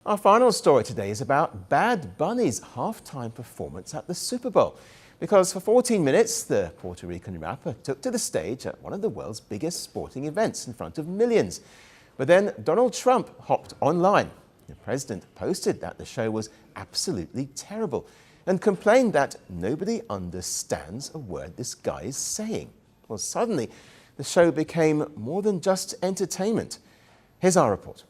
Our final story today is about Bad Bunny's halftime performance at the Super Bowl. Because for 14 minutes, the Puerto Rican rapper took to the stage at one of the world's biggest sporting events in front of millions. But then Donald Trump hopped online. The president posted that the show was absolutely terrible and complained that nobody understands a word this guy is saying. Well, suddenly, the show became more than just entertainment. Here's our report.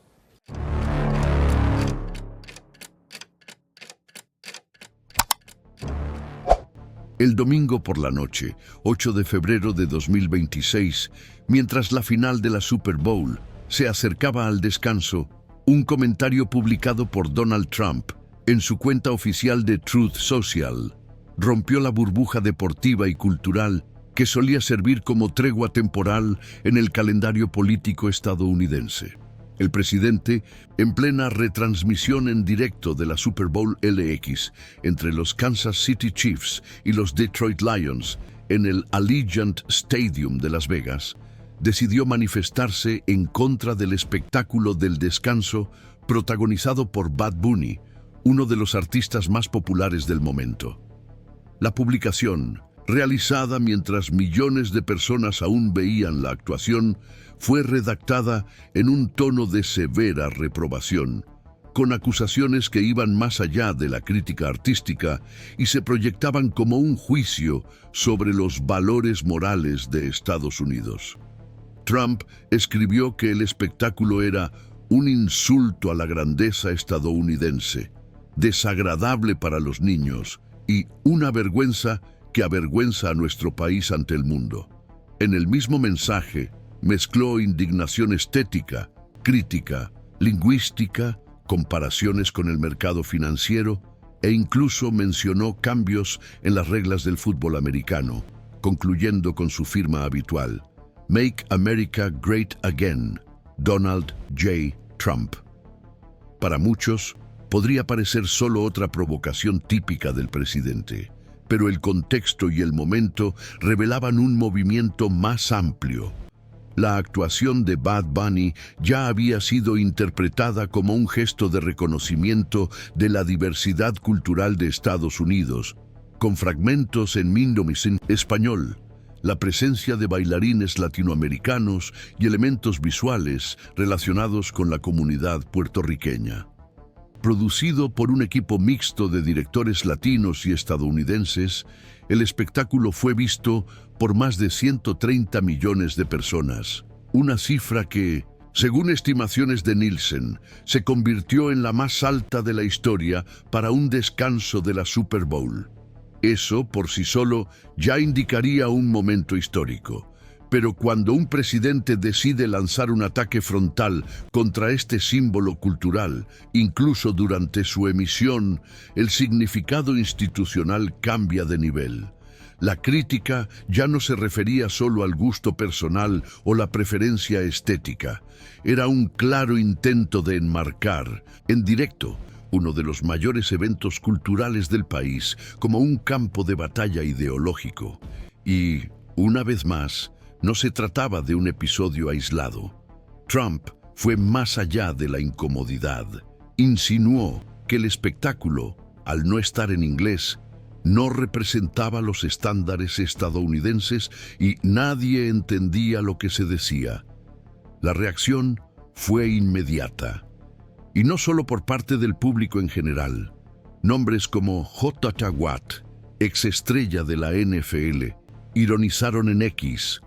El domingo por la noche, 8 de febrero de 2026, mientras la final de la Super Bowl se acercaba al descanso, un comentario publicado por Donald Trump en su cuenta oficial de Truth Social rompió la burbuja deportiva y cultural que solía servir como tregua temporal en el calendario político estadounidense. El presidente, en plena retransmisión en directo de la Super Bowl LX entre los Kansas City Chiefs y los Detroit Lions en el Allegiant Stadium de Las Vegas, decidió manifestarse en contra del espectáculo del descanso protagonizado por Bad Bunny, uno de los artistas más populares del momento. La publicación, realizada mientras millones de personas aún veían la actuación, fue redactada en un tono de severa reprobación, con acusaciones que iban más allá de la crítica artística y se proyectaban como un juicio sobre los valores morales de Estados Unidos. Trump escribió que el espectáculo era un insulto a la grandeza estadounidense, desagradable para los niños y una vergüenza que avergüenza a nuestro país ante el mundo. En el mismo mensaje, mezcló indignación estética, crítica, lingüística, comparaciones con el mercado financiero e incluso mencionó cambios en las reglas del fútbol americano, concluyendo con su firma habitual: Make America Great Again, Donald J. Trump. Para muchos, podría parecer solo otra provocación típica del presidente, pero el contexto y el momento revelaban un movimiento más amplio. La actuación de Bad Bunny ya había sido interpretada como un gesto de reconocimiento de la diversidad cultural de Estados Unidos, con fragmentos en español, la presencia de bailarines latinoamericanos y elementos visuales relacionados con la comunidad puertorriqueña. Producido por un equipo mixto de directores latinos y estadounidenses, el espectáculo fue visto por más de 130 millones de personas, una cifra que, según estimaciones de Nielsen, se convirtió en la más alta de la historia para un descanso de la Super Bowl. Eso, por sí solo, ya indicaría un momento histórico. Pero cuando un presidente decide lanzar un ataque frontal contra este símbolo cultural, incluso durante su emisión, el significado institucional cambia de nivel. La crítica ya no se refería solo al gusto personal o la preferencia estética. Era un claro intento de enmarcar, en directo, uno de los mayores eventos culturales del país como un campo de batalla ideológico. Y, una vez más, no se trataba de un episodio aislado. Trump fue más allá de la incomodidad. Insinuó que el espectáculo, al no estar en inglés, no representaba los estándares estadounidenses y nadie entendía lo que se decía. La reacción fue inmediata. Y no solo por parte del público en general. Nombres como J.J. Watt, exestrella de la NFL, ironizaron en X,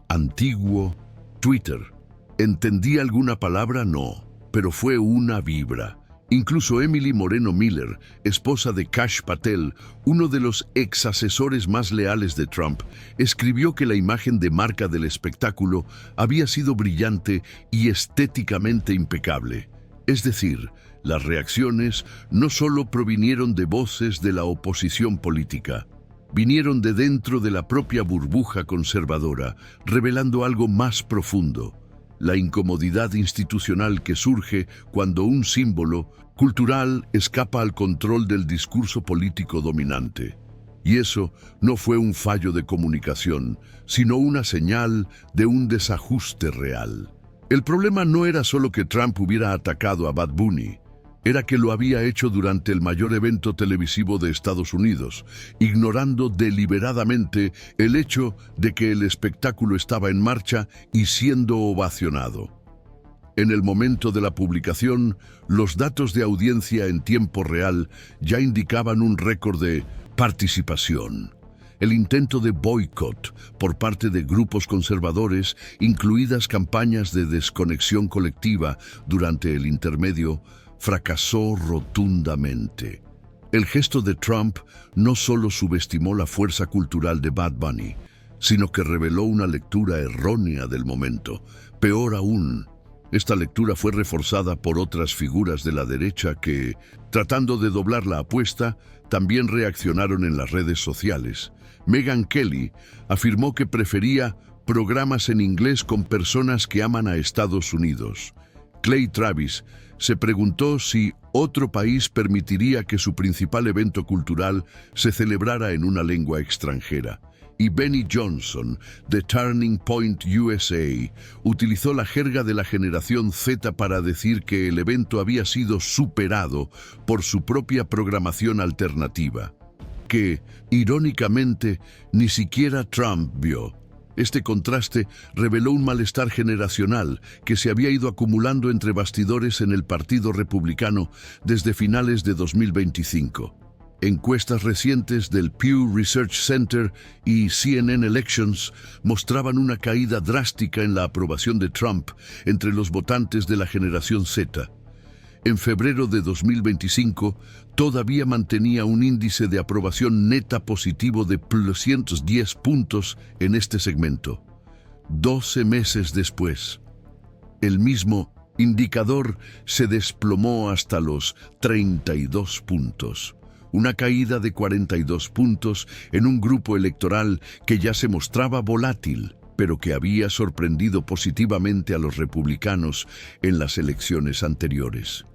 antiguo Twitter. ¿Entendí alguna palabra? No, pero fue una vibra. Incluso Emily Moreno Miller, esposa de Kash Patel, uno de los ex asesores más leales de Trump, escribió que la imagen de marca del espectáculo había sido brillante y estéticamente impecable. Es decir, las reacciones no solo provinieron de voces de la oposición política, vinieron de dentro de la propia burbuja conservadora, revelando algo más profundo: la incomodidad institucional que surge cuando un símbolo cultural escapa al control del discurso político dominante. Y eso no fue un fallo de comunicación, sino una señal de un desajuste real. El problema no era solo que Trump hubiera atacado a Bad Bunny. era que lo había hecho durante el mayor evento televisivo de Estados Unidos, ignorando deliberadamente el hecho de que el espectáculo estaba en marcha y siendo ovacionado. En el momento de la publicación, los datos de audiencia en tiempo real ya indicaban un récord de participación. El intento de boicot por parte de grupos conservadores, incluidas campañas de desconexión colectiva durante el intermedio, fracasó rotundamente. El gesto de Trump no solo subestimó la fuerza cultural de Bad Bunny, sino que reveló una lectura errónea del momento. Peor aún, esta lectura fue reforzada por otras figuras de la derecha que, tratando de doblar la apuesta, también reaccionaron en las redes sociales. Megyn Kelly afirmó que prefería programas en inglés con personas que aman a Estados Unidos. Clay Travis se preguntó si otro país permitiría que su principal evento cultural se celebrara en una lengua extranjera. Y Benny Johnson, de Turning Point USA, utilizó la jerga de la generación Z para decir que el evento había sido superado por su propia programación alternativa, que, irónicamente, ni siquiera Trump vio. Este contraste reveló un malestar generacional que se había ido acumulando entre bastidores en el Partido Republicano desde finales de 2025. Encuestas recientes del Pew Research Center y CNN Elections mostraban una caída drástica en la aprobación de Trump entre los votantes de la generación Z. En febrero de 2025, todavía mantenía un índice de aprobación neta positivo de +110 puntos en este segmento. 12 meses después, el mismo indicador se desplomó hasta los 32 puntos. Una caída de 42 puntos en un grupo electoral que ya se mostraba volátil, pero que había sorprendido positivamente a los republicanos en las elecciones anteriores.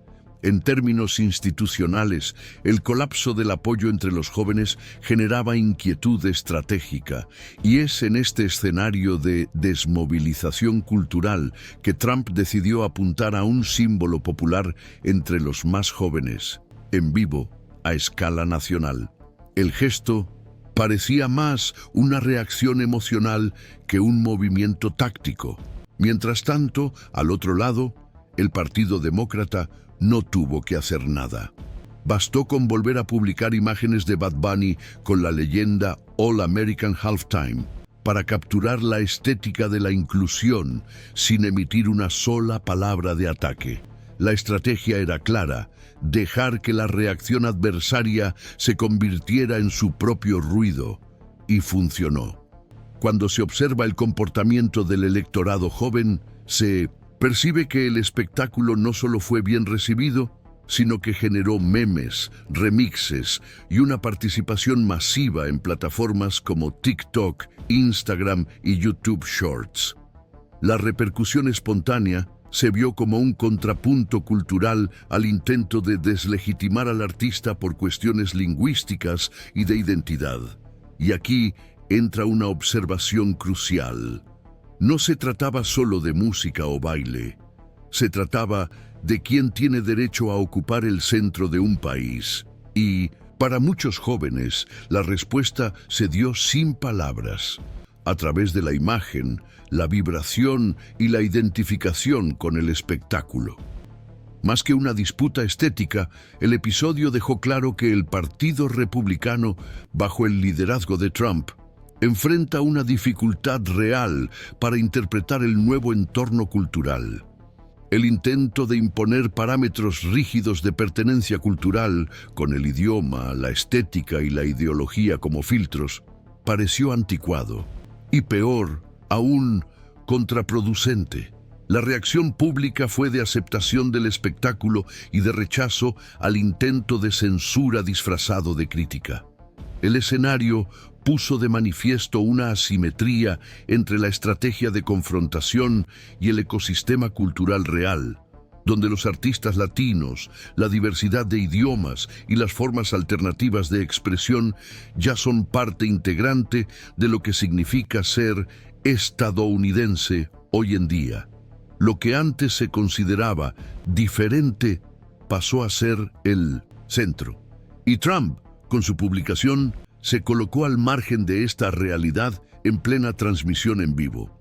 En términos institucionales, el colapso del apoyo entre los jóvenes generaba inquietud estratégica, y es en este escenario de desmovilización cultural que Trump decidió apuntar a un símbolo popular entre los más jóvenes, en vivo, a escala nacional. El gesto parecía más una reacción emocional que un movimiento táctico. Mientras tanto, al otro lado, el Partido Demócrata no tuvo que hacer nada. Bastó con volver a publicar imágenes de Bad Bunny con la leyenda All American Halftime para capturar la estética de la inclusión sin emitir una sola palabra de ataque. La estrategia era clara: dejar que la reacción adversaria se convirtiera en su propio ruido, y funcionó. Cuando se observa el comportamiento del electorado joven, se percibe que el espectáculo no solo fue bien recibido, sino que generó memes, remixes y una participación masiva en plataformas como TikTok, Instagram y YouTube Shorts. La repercusión espontánea se vio como un contrapunto cultural al intento de deslegitimar al artista por cuestiones lingüísticas y de identidad. Y aquí entra una observación crucial. No se trataba solo de música o baile. Se trataba de quién tiene derecho a ocupar el centro de un país. Y, para muchos jóvenes, la respuesta se dio sin palabras, a través de la imagen, la vibración y la identificación con el espectáculo. Más que una disputa estética, el episodio dejó claro que el Partido Republicano, bajo el liderazgo de Trump, enfrenta una dificultad real para interpretar el nuevo entorno cultural. El intento de imponer parámetros rígidos de pertenencia cultural, con el idioma, la estética y la ideología como filtros, pareció anticuado y, peor aún, contraproducente. La reacción pública fue de aceptación del espectáculo y de rechazo al intento de censura disfrazado de crítica. El escenario puso de manifiesto una asimetría entre la estrategia de confrontación y el ecosistema cultural real, donde los artistas latinos, la diversidad de idiomas y las formas alternativas de expresión ya son parte integrante de lo que significa ser estadounidense hoy en día. Lo que antes se consideraba diferente pasó a ser el centro. Y Trump, con su publicación, se colocó al margen de esta realidad en plena transmisión en vivo.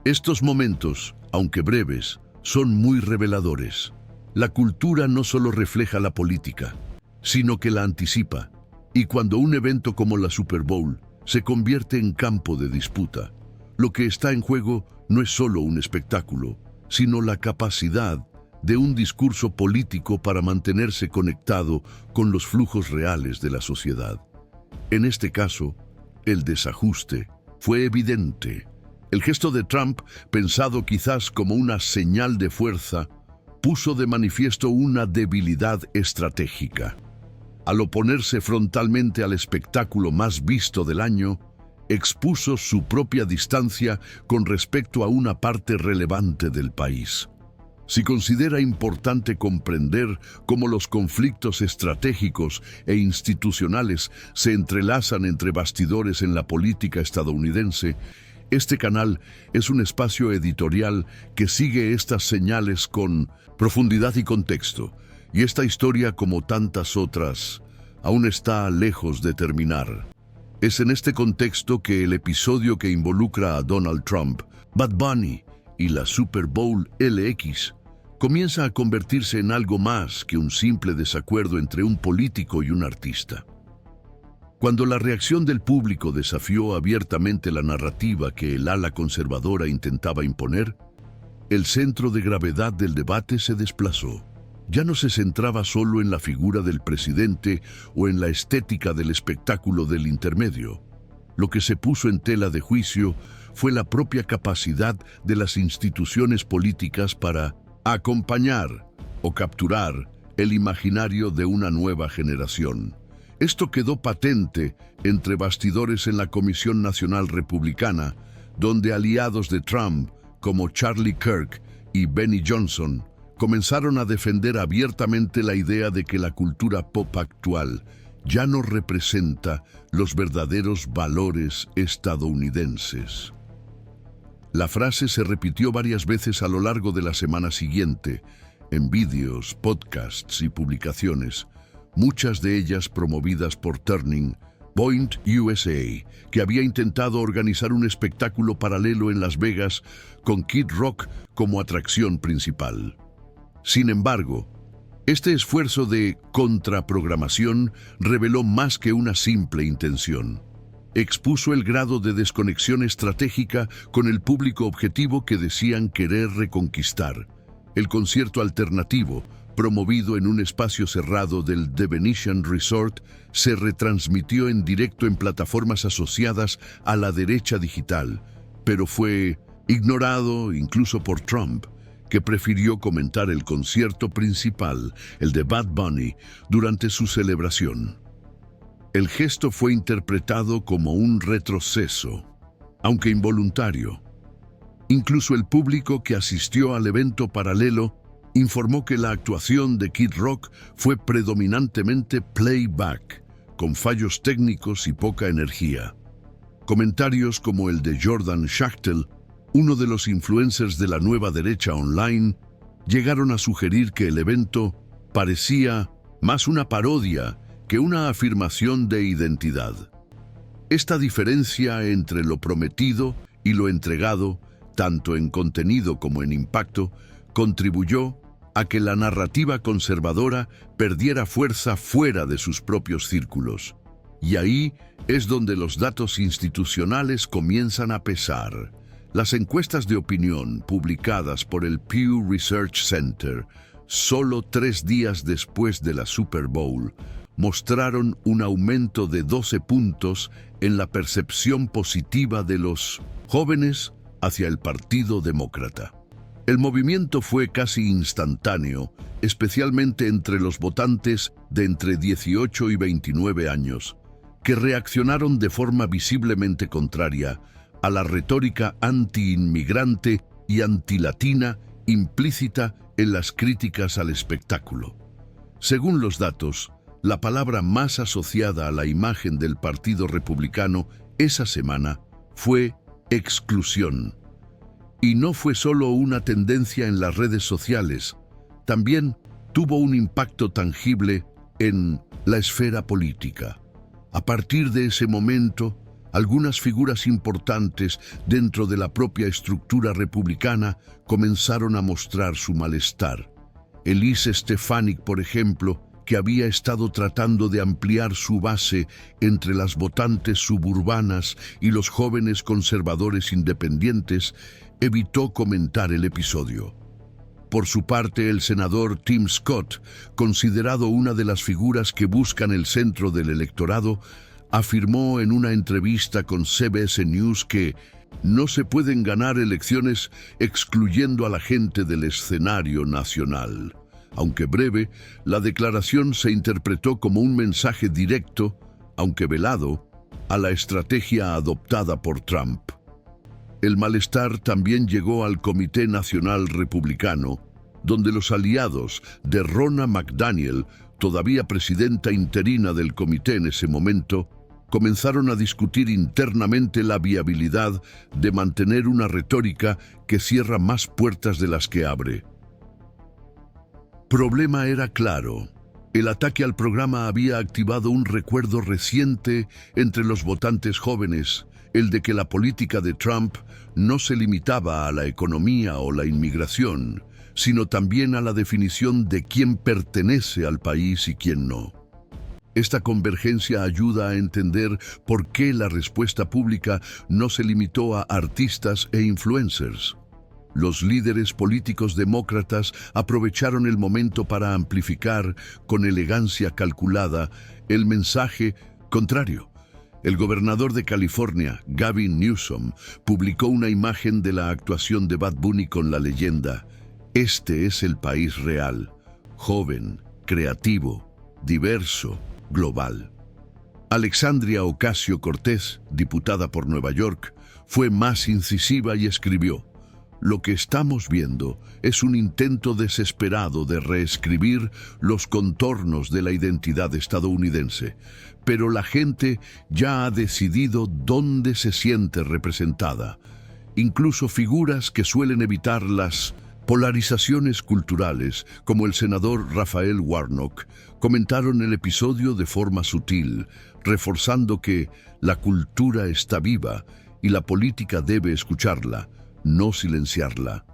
Estos momentos, aunque breves, son muy reveladores. La cultura no solo refleja la política, sino que la anticipa. Y cuando un evento como la Super Bowl se convierte en campo de disputa, lo que está en juego no es solo un espectáculo, sino la capacidad de un discurso político para mantenerse conectado con los flujos reales de la sociedad. En este caso, el desajuste fue evidente. El gesto de Trump, pensado quizás como una señal de fuerza, puso de manifiesto una debilidad estratégica. Al oponerse frontalmente al espectáculo más visto del año, expuso su propia distancia con respecto a una parte relevante del país. Si considera importante comprender cómo los conflictos estratégicos e institucionales se entrelazan entre bastidores en la política estadounidense, este canal es un espacio editorial que sigue estas señales con profundidad y contexto, y esta historia, como tantas otras, aún está lejos de terminar. Es en este contexto que el episodio que involucra a Donald Trump, Bad Bunny y la Super Bowl LX comienza a convertirse en algo más que un simple desacuerdo entre un político y un artista. Cuando la reacción del público desafió abiertamente la narrativa que el ala conservadora intentaba imponer, el centro de gravedad del debate se desplazó. Ya no se centraba solo en la figura del presidente o en la estética del espectáculo del intermedio. Lo que se puso en tela de juicio fue la propia capacidad de las instituciones políticas para acompañar o capturar el imaginario de una nueva generación. Esto quedó patente entre bastidores en la Comisión Nacional Republicana, donde aliados de Trump, como Charlie Kirk y Benny Johnson, comenzaron a defender abiertamente la idea de que la cultura pop actual ya no representa los verdaderos valores estadounidenses. La frase se repitió varias veces a lo largo de la semana siguiente, en vídeos, podcasts y publicaciones, muchas de ellas promovidas por Turning Point USA, que había intentado organizar un espectáculo paralelo en Las Vegas con Kid Rock como atracción principal. Sin embargo, este esfuerzo de contraprogramación reveló más que una simple intención. Expuso el grado de desconexión estratégica con el público objetivo que decían querer reconquistar. El concierto alternativo, promovido en un espacio cerrado del The Venetian Resort, se retransmitió en directo en plataformas asociadas a la derecha digital, pero fue ignorado incluso por Trump, que prefirió comentar el concierto principal, el de Bad Bunny, durante su celebración. El gesto fue interpretado como un retroceso, aunque involuntario. Incluso el público que asistió al evento paralelo informó que la actuación de Kid Rock fue predominantemente playback, con fallos técnicos y poca energía. Comentarios como el de Jordan Schachtel, uno de los influencers de la nueva derecha online, llegaron a sugerir que el evento parecía más una parodia que una afirmación de identidad. Esta diferencia entre lo prometido y lo entregado, tanto en contenido como en impacto, contribuyó a que la narrativa conservadora perdiera fuerza fuera de sus propios círculos. Y ahí es donde los datos institucionales comienzan a pesar. Las encuestas de opinión publicadas por el Pew Research Center, solo 3 días después de la Super Bowl, mostraron un aumento de 12 puntos en la percepción positiva de los jóvenes hacia el Partido Demócrata. El movimiento fue casi instantáneo, especialmente entre los votantes de entre 18 y 29 años, que reaccionaron de forma visiblemente contraria a la retórica anti-inmigrante y antilatina implícita en las críticas al espectáculo. Según los datos, la palabra más asociada a la imagen del Partido Republicano esa semana fue exclusión. Y no fue solo una tendencia en las redes sociales, también tuvo un impacto tangible en la esfera política. A partir de ese momento, algunas figuras importantes dentro de la propia estructura republicana comenzaron a mostrar su malestar. Elise Stefanik, por ejemplo, que había estado tratando de ampliar su base entre las votantes suburbanas y los jóvenes conservadores independientes, evitó comentar el episodio. Por su parte, el senador Tim Scott, considerado una de las figuras que buscan el centro del electorado, afirmó en una entrevista con CBS News que no se pueden ganar elecciones excluyendo a la gente del escenario nacional. Aunque breve, la declaración se interpretó como un mensaje directo, aunque velado, a la estrategia adoptada por Trump. El malestar también llegó al Comité Nacional Republicano, donde los aliados de Ronna McDaniel, todavía presidenta interina del comité en ese momento, comenzaron a discutir internamente la viabilidad de mantener una retórica que cierra más puertas de las que abre. Problema era claro. El ataque al programa había activado un recuerdo reciente entre los votantes jóvenes, el de que la política de Trump no se limitaba a la economía o la inmigración, sino también a la definición de quién pertenece al país y quién no. Esta convergencia ayuda a entender por qué la respuesta pública no se limitó a artistas e influencers. Los líderes políticos demócratas aprovecharon el momento para amplificar, con elegancia calculada, el mensaje contrario. El gobernador de California, Gavin Newsom, publicó una imagen de la actuación de Bad Bunny con la leyenda: "Este es el país real, joven, creativo, diverso, global". Alexandria Ocasio-Cortez, diputada por Nueva York, fue más incisiva y escribió: "Lo que estamos viendo es un intento desesperado de reescribir los contornos de la identidad estadounidense, pero la gente ya ha decidido dónde se siente representada. Incluso figuras que suelen evitar las polarizaciones culturales, como el senador Raphael Warnock, comentaron el episodio de forma sutil, reforzando que la cultura está viva y la política debe escucharla, no silenciarla.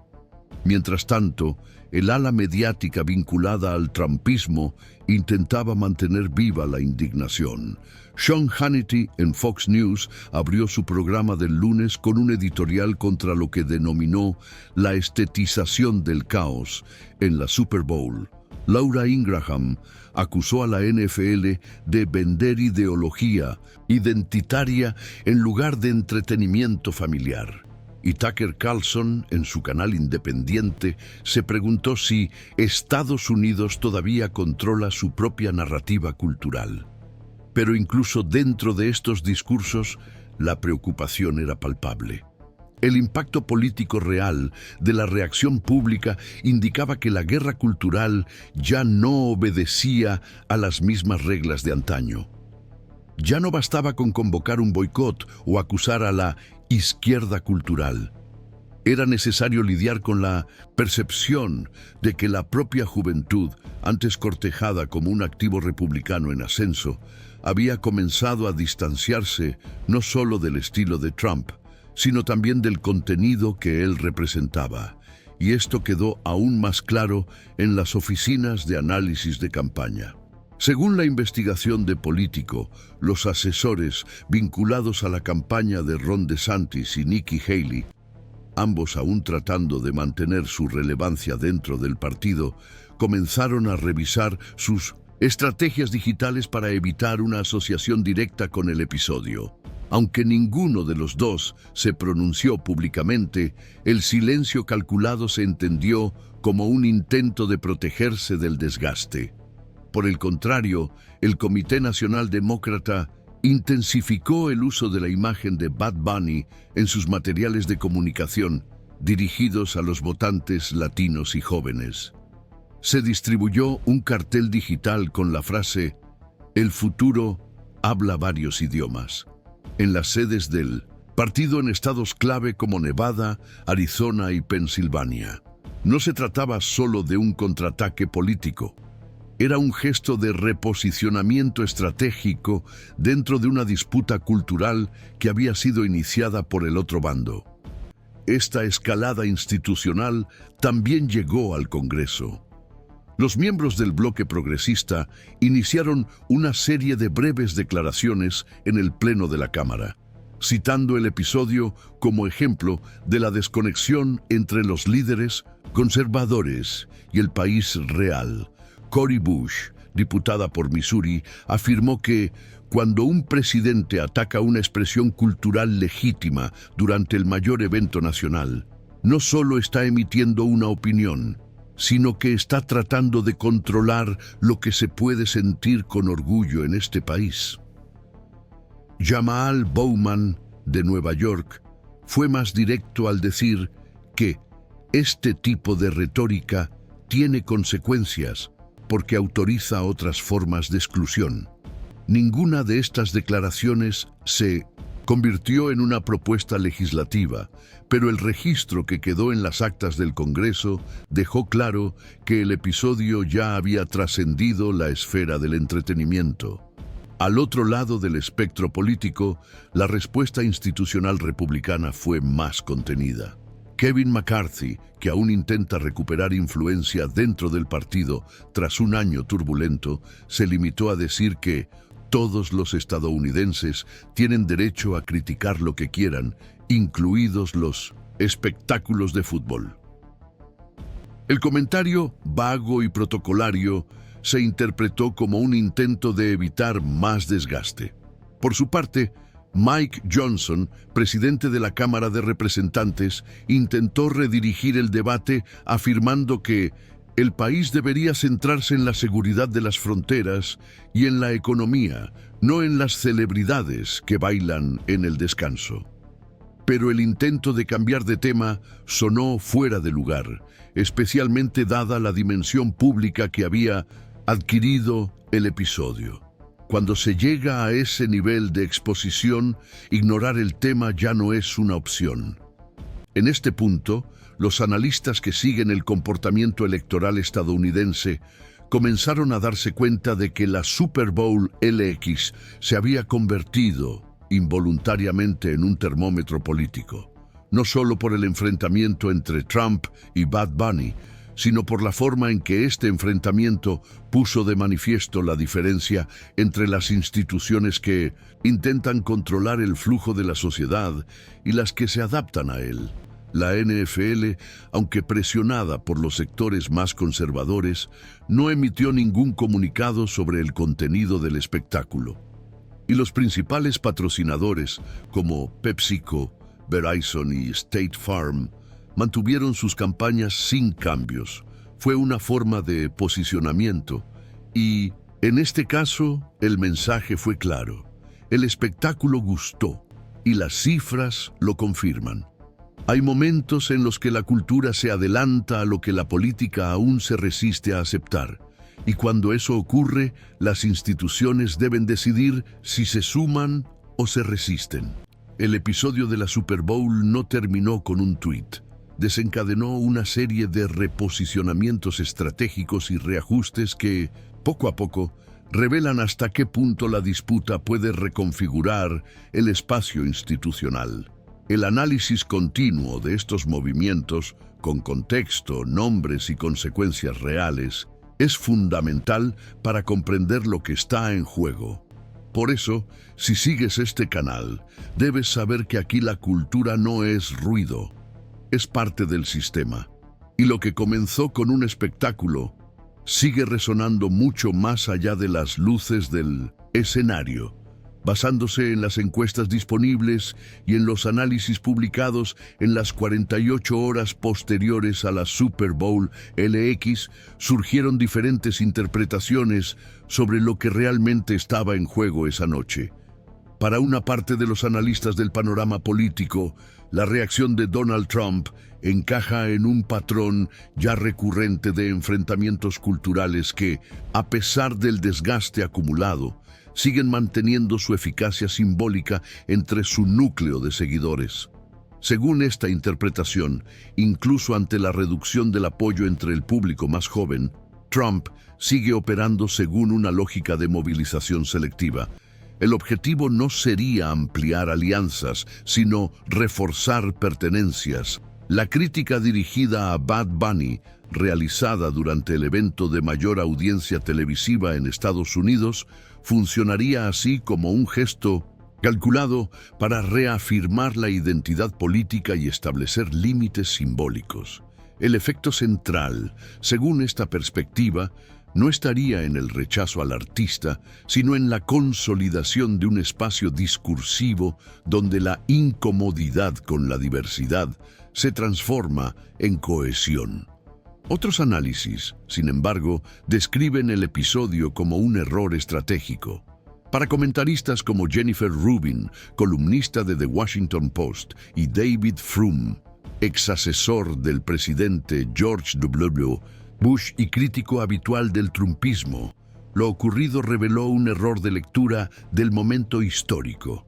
Mientras tanto, el ala mediática vinculada al trumpismo intentaba mantener viva la indignación. Sean Hannity en Fox News abrió su programa del lunes con un editorial contra lo que denominó la estetización del caos en la Super Bowl. Laura Ingraham acusó a la NFL de vender ideología identitaria en lugar de entretenimiento familiar. Y Tucker Carlson, en su canal independiente, se preguntó si Estados Unidos todavía controla su propia narrativa cultural. Pero incluso dentro de estos discursos, la preocupación era palpable. El impacto político real de la reacción pública indicaba que la guerra cultural ya no obedecía a las mismas reglas de antaño. Ya no bastaba con convocar un boicot o acusar a la izquierda cultural. Era necesario lidiar con la percepción de que la propia juventud, antes cortejada como un activo republicano en ascenso, había comenzado a distanciarse no solo del estilo de Trump, sino también del contenido que él representaba. Y esto quedó aún más claro en las oficinas de análisis de campaña. Según la investigación de Político, los asesores vinculados a la campaña de Ron DeSantis y Nikki Haley, ambos aún tratando de mantener su relevancia dentro del partido, comenzaron a revisar sus estrategias digitales para evitar una asociación directa con el episodio. Aunque ninguno de los dos se pronunció públicamente, el silencio calculado se entendió como un intento de protegerse del desgaste. Por el contrario, el Comité Nacional Demócrata intensificó el uso de la imagen de Bad Bunny en sus materiales de comunicación dirigidos a los votantes latinos y jóvenes. Se distribuyó un cartel digital con la frase "El futuro habla varios idiomas" en las sedes del partido en estados clave como Nevada, Arizona y Pensilvania. No se trataba solo de un contraataque político. Era un gesto de reposicionamiento estratégico dentro de una disputa cultural que había sido iniciada por el otro bando. Esta escalada institucional también llegó al Congreso. Los miembros del bloque progresista iniciaron una serie de breves declaraciones en el Pleno de la Cámara, citando el episodio como ejemplo de la desconexión entre los líderes conservadores y el país real. Cori Bush, diputada por Missouri, afirmó que cuando un presidente ataca una expresión cultural legítima durante el mayor evento nacional, no solo está emitiendo una opinión, sino que está tratando de controlar lo que se puede sentir con orgullo en este país. Jamal Bowman, de Nueva York, fue más directo al decir que este tipo de retórica tiene consecuencias porque autoriza otras formas de exclusión. Ninguna de estas declaraciones se convirtió en una propuesta legislativa, pero el registro que quedó en las actas del Congreso dejó claro que el episodio ya había trascendido la esfera del entretenimiento. Al otro lado del espectro político, la respuesta institucional republicana fue más contenida. Kevin McCarthy, que aún intenta recuperar influencia dentro del partido tras un año turbulento, se limitó a decir que todos los estadounidenses tienen derecho a criticar lo que quieran, incluidos los espectáculos de fútbol. El comentario vago y protocolario se interpretó como un intento de evitar más desgaste. Por su parte, Mike Johnson, presidente de la Cámara de Representantes, intentó redirigir el debate afirmando que el país debería centrarse en la seguridad de las fronteras y en la economía, no en las celebridades que bailan en el descanso. Pero el intento de cambiar de tema sonó fuera de lugar, especialmente dada la dimensión pública que había adquirido el episodio. Cuando se llega a ese nivel de exposición, ignorar el tema ya no es una opción. En este punto, los analistas que siguen el comportamiento electoral estadounidense comenzaron a darse cuenta de que la Super Bowl LX se había convertido involuntariamente en un termómetro político, no solo por el enfrentamiento entre Trump y Bad Bunny, sino por la forma en que este enfrentamiento puso de manifiesto la diferencia entre las instituciones que intentan controlar el flujo de la sociedad y las que se adaptan a él. La NFL, aunque presionada por los sectores más conservadores, no emitió ningún comunicado sobre el contenido del espectáculo. Y los principales patrocinadores, como PepsiCo, Verizon y State Farm, mantuvieron sus campañas sin cambios. Fue una forma de posicionamiento y, en este caso, el mensaje fue claro. El espectáculo gustó y las cifras lo confirman. Hay momentos en los que la cultura se adelanta a lo que la política aún se resiste a aceptar. Y cuando eso ocurre, las instituciones deben decidir si se suman o se resisten. El episodio de la Super Bowl no terminó con un tuit. Desencadenó una serie de reposicionamientos estratégicos y reajustes que, poco a poco, revelan hasta qué punto la disputa puede reconfigurar el espacio institucional. El análisis continuo de estos movimientos, con contexto, nombres y consecuencias reales, es fundamental para comprender lo que está en juego. Por eso, si sigues este canal, debes saber que aquí la cultura no es ruido, es parte del sistema. Y lo que comenzó con un espectáculo sigue resonando mucho más allá de las luces del escenario. Basándose en las encuestas disponibles y en los análisis publicados en las 48 horas posteriores a la Super Bowl LX, surgieron diferentes interpretaciones sobre lo que realmente estaba en juego esa noche. Para una parte de los analistas del panorama político, la reacción de Donald Trump encaja en un patrón ya recurrente de enfrentamientos culturales que, a pesar del desgaste acumulado, siguen manteniendo su eficacia simbólica entre su núcleo de seguidores. Según esta interpretación, incluso ante la reducción del apoyo entre el público más joven, Trump sigue operando según una lógica de movilización selectiva. El objetivo no sería ampliar alianzas, sino reforzar pertenencias. La crítica dirigida a Bad Bunny, realizada durante el evento de mayor audiencia televisiva en Estados Unidos, funcionaría así como un gesto calculado para reafirmar la identidad política y establecer límites simbólicos. El efecto central, según esta perspectiva, no estaría en el rechazo al artista, sino en la consolidación de un espacio discursivo donde la incomodidad con la diversidad se transforma en cohesión. Otros análisis, sin embargo, describen el episodio como un error estratégico. Para comentaristas como Jennifer Rubin, columnista de The Washington Post, y David Frum, ex asesor del presidente George W. Bush y crítico habitual del trumpismo, lo ocurrido reveló un error de lectura del momento histórico.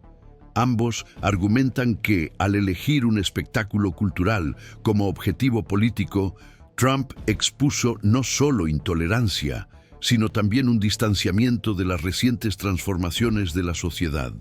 Ambos argumentan que, al elegir un espectáculo cultural como objetivo político, Trump expuso no solo intolerancia, sino también un distanciamiento de las recientes transformaciones de la sociedad.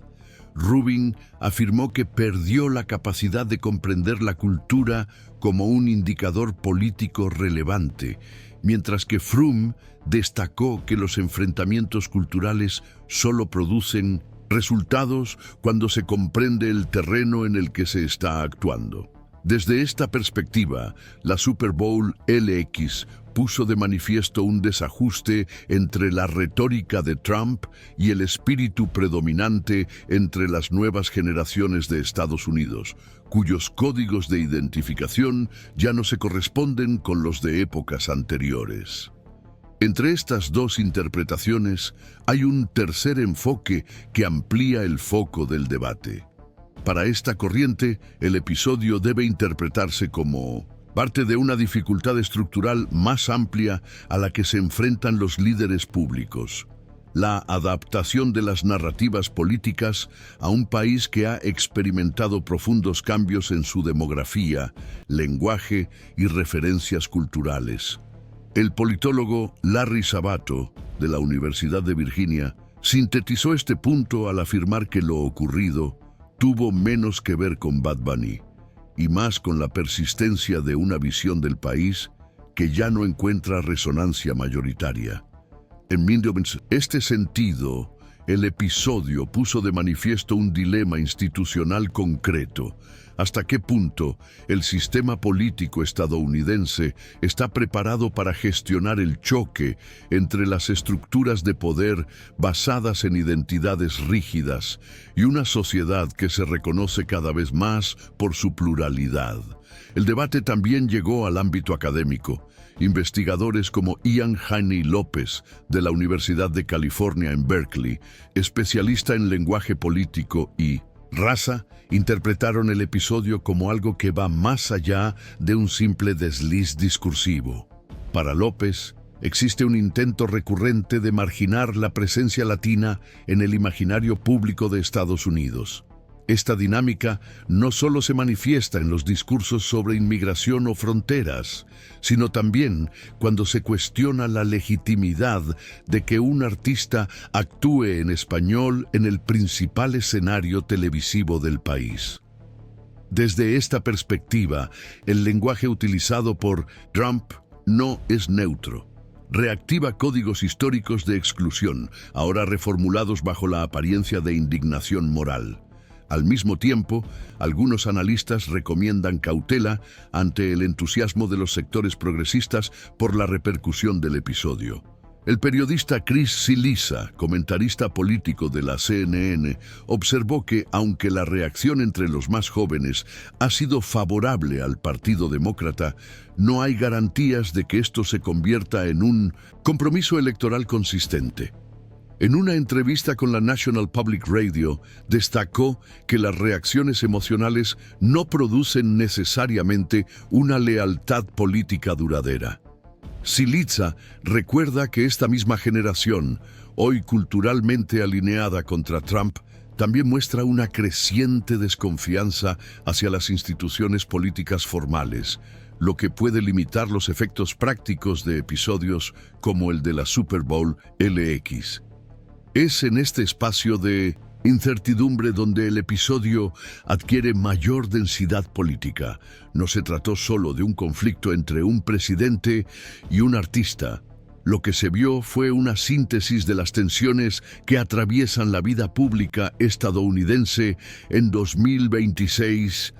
Rubin afirmó que perdió la capacidad de comprender la cultura como un indicador político relevante, mientras que Frum destacó que los enfrentamientos culturales solo producen resultados cuando se comprende el terreno en el que se está actuando. Desde esta perspectiva, la Super Bowl LX puso de manifiesto un desajuste entre la retórica de Trump y el espíritu predominante entre las nuevas generaciones de Estados Unidos, cuyos códigos de identificación ya no se corresponden con los de épocas anteriores. Entre estas dos interpretaciones hay un tercer enfoque que amplía el foco del debate. Para esta corriente, el episodio debe interpretarse como parte de una dificultad estructural más amplia a la que se enfrentan los líderes públicos: la adaptación de las narrativas políticas a un país que ha experimentado profundos cambios en su demografía, lenguaje y referencias culturales. El politólogo Larry Sabato, de la Universidad de Virginia, sintetizó este punto al afirmar que lo ocurrido tuvo menos que ver con Bad Bunny y más con la persistencia de una visión del país que ya no encuentra resonancia mayoritaria. En este sentido, el episodio puso de manifiesto un dilema institucional concreto: ¿hasta qué punto el sistema político estadounidense está preparado para gestionar el choque entre las estructuras de poder basadas en identidades rígidas y una sociedad que se reconoce cada vez más por su pluralidad? El debate también llegó al ámbito académico. Investigadores como Ian Haney López, de la Universidad de California en Berkeley, especialista en lenguaje político, y Raza, interpretaron el episodio como algo que va más allá de un simple desliz discursivo. Para López, existe un intento recurrente de marginar la presencia latina en el imaginario público de Estados Unidos. Esta dinámica no solo se manifiesta en los discursos sobre inmigración o fronteras, sino también cuando se cuestiona la legitimidad de que un artista actúe en español en el principal escenario televisivo del país. Desde esta perspectiva, el lenguaje utilizado por Trump no es neutro. Reactiva códigos históricos de exclusión, ahora reformulados bajo la apariencia de indignación moral. Al mismo tiempo, algunos analistas recomiendan cautela ante el entusiasmo de los sectores progresistas por la repercusión del episodio. El periodista Chris Cillizza, comentarista político de la CNN, observó que, aunque la reacción entre los más jóvenes ha sido favorable al Partido Demócrata, no hay garantías de que esto se convierta en un compromiso electoral consistente. En una entrevista con la National Public Radio, destacó que las reacciones emocionales no producen necesariamente una lealtad política duradera. Cillizza recuerda que esta misma generación, hoy culturalmente alineada contra Trump, también muestra una creciente desconfianza hacia las instituciones políticas formales, lo que puede limitar los efectos prácticos de episodios como el de la Super Bowl LX. Es en este espacio de incertidumbre donde el episodio adquiere mayor densidad política. No se trató solo de un conflicto entre un presidente y un artista. Lo que se vio fue una síntesis de las tensiones que atraviesan la vida pública estadounidense en 2026.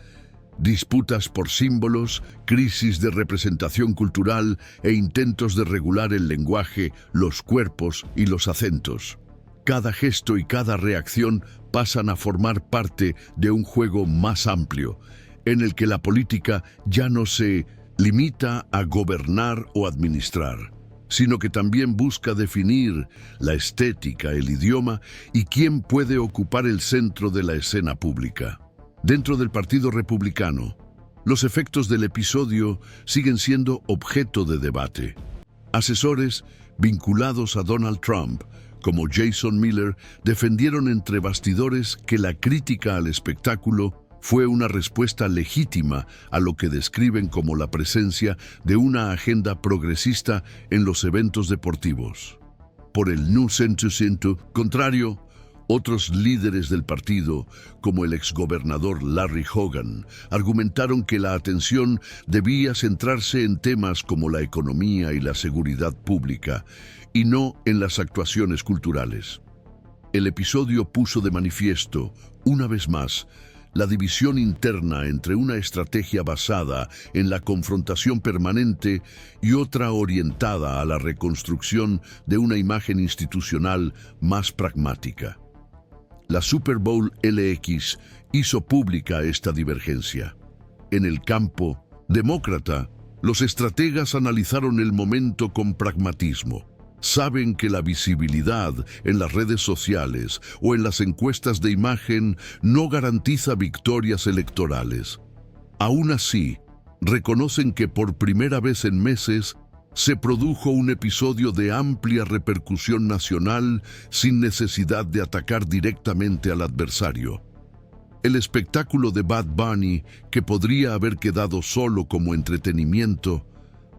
Disputas por símbolos, crisis de representación cultural e intentos de regular el lenguaje, los cuerpos y los acentos. Cada gesto y cada reacción pasan a formar parte de un juego más amplio, en el que la política ya no se limita a gobernar o administrar, sino que también busca definir la estética, el idioma y quién puede ocupar el centro de la escena pública. Dentro del Partido Republicano, los efectos del episodio siguen siendo objeto de debate. Asesores vinculados a Donald Trump, como Jason Miller, defendieron entre bastidores que la crítica al espectáculo fue una respuesta legítima a lo que describen como la presencia de una agenda progresista en los eventos deportivos. Por el New Centro contrario, otros líderes del partido, como el exgobernador Larry Hogan, argumentaron que la atención debía centrarse en temas como la economía y la seguridad pública, y no en las actuaciones culturales. El episodio puso de manifiesto, una vez más, la división interna entre una estrategia basada en la confrontación permanente y otra orientada a la reconstrucción de una imagen institucional más pragmática. La Super Bowl LX hizo pública esta divergencia. En el campo demócrata, los estrategas analizaron el momento con pragmatismo. Saben que la visibilidad en las redes sociales o en las encuestas de imagen no garantiza victorias electorales. Aún así, reconocen que por primera vez en meses se produjo un episodio de amplia repercusión nacional sin necesidad de atacar directamente al adversario. El espectáculo de Bad Bunny, que podría haber quedado solo como entretenimiento,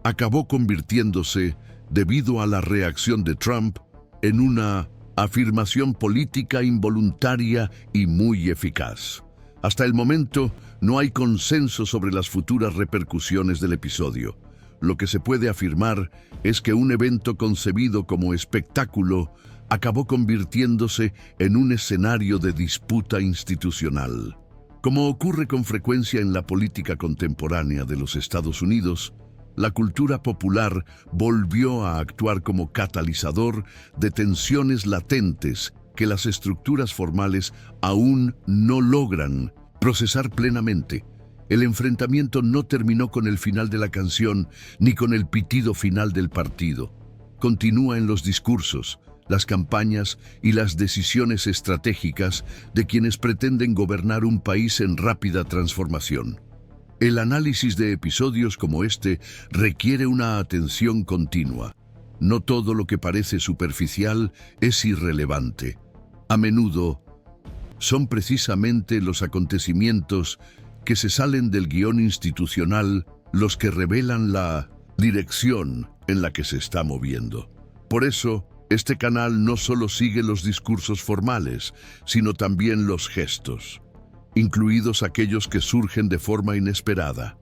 acabó convirtiéndose, debido a la reacción de Trump, en una afirmación política involuntaria y muy eficaz. Hasta el momento, no hay consenso sobre las futuras repercusiones del episodio. Lo que se puede afirmar es que un evento concebido como espectáculo acabó convirtiéndose en un escenario de disputa institucional. Como ocurre con frecuencia en la política contemporánea de los Estados Unidos, la cultura popular volvió a actuar como catalizador de tensiones latentes que las estructuras formales aún no logran procesar plenamente. El enfrentamiento no terminó con el final de la canción ni con el pitido final del partido. Continúa en los discursos, las campañas y las decisiones estratégicas de quienes pretenden gobernar un país en rápida transformación. El análisis de episodios como este requiere una atención continua. No todo lo que parece superficial es irrelevante. A menudo, son precisamente los acontecimientos que se salen del guión institucional los que revelan la dirección en la que se está moviendo. Por eso, este canal no solo sigue los discursos formales, sino también los gestos, incluidos aquellos que surgen de forma inesperada.